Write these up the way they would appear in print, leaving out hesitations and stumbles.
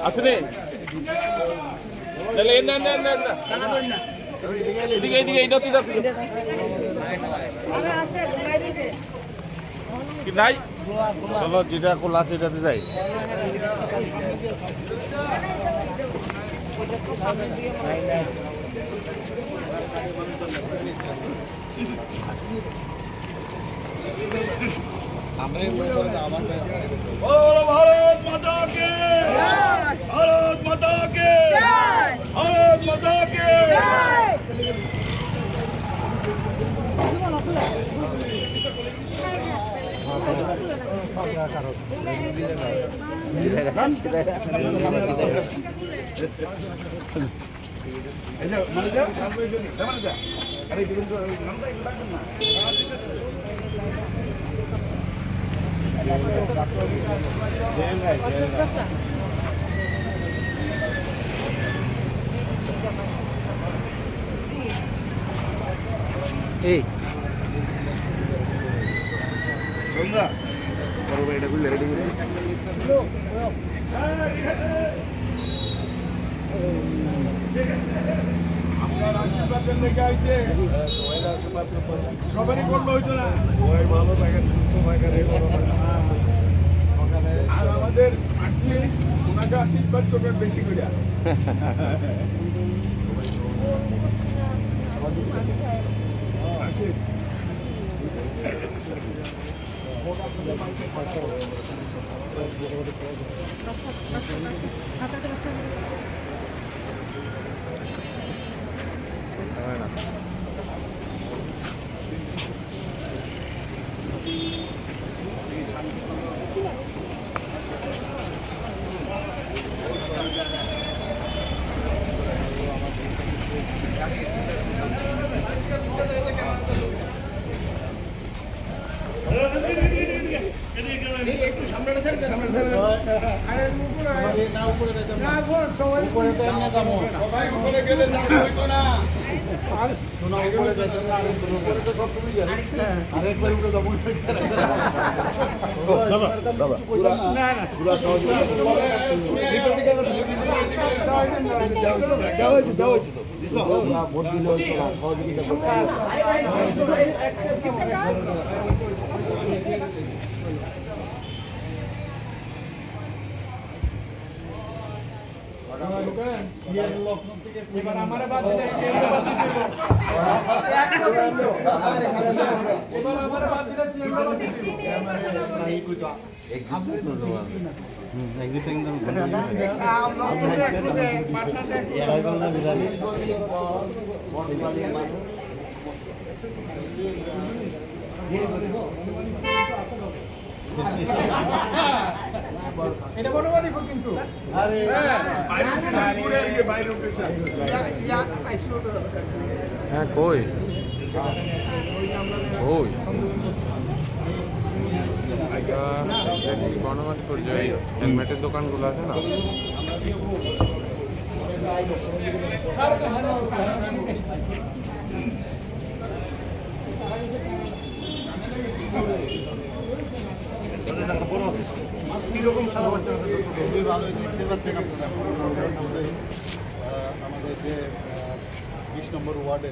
আসলে এদিকে এদিকে এইটা কি নাই চলো যেটা খোলা আছে এটাতে যাই भारत माता के भारत माता के भारत माता के এই গঙ্গা বড় এটা গুলো রেডি করে আপনার আশীর্বাদ লেগে আইছে সবারই করলো হইতো না সবাই ভালো থাকেন সুস্থ থাকেন আর আমাদের আটলি ওনাকে আশীর্বাদ করবেন বেশি করে এবার আমার বাদ দিলে এটা বড় বাড়ি কিন্তু আরে বাইরে উঠেছে হ্যাঁ কই ওই গণমাটি পর্যায়ে হেলমেটের দোকানগুলো আছে না আমাদের যে 20 নম্বর ওয়ার্ডে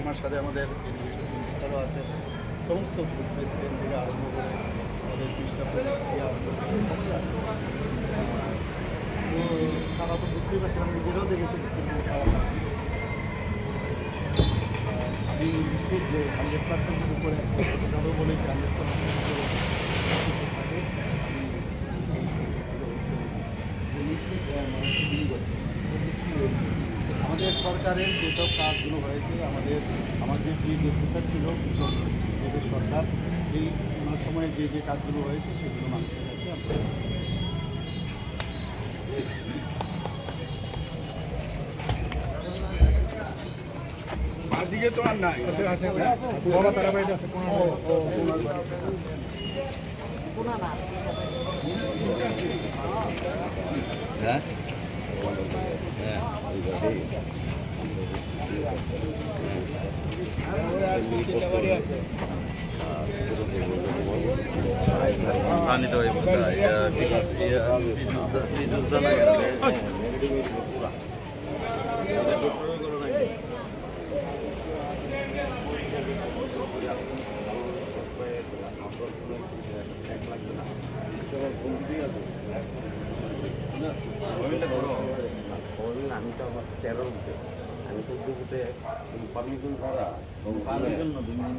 আমার সাথে আমাদের মিনিস্টারও আছে সমস্ত প্রেসিডেন্ট থেকে আরম্ভ করে আমাদের সারা তো বুঝতেই পারছিলাম নিজেরাও দেখেছি আমি নিশ্চিত যে 100% উপরে যাদের বলেছি 100% আমাদের সরকারের যেসব কাজগুলো হয়েছে আমার যে প্রিডেসেসর ছিল এদের সরকার এই ওনার সময়ে যে যে কাজগুলো হয়েছে সেগুলো মানুষের কাছে আমরা বাদিকে তো আর নাই পানি তো আমি তো আমার 13 উঠে আমি 14 উঠে পারমিশন ছাড়া পানির জন্য 2 দিন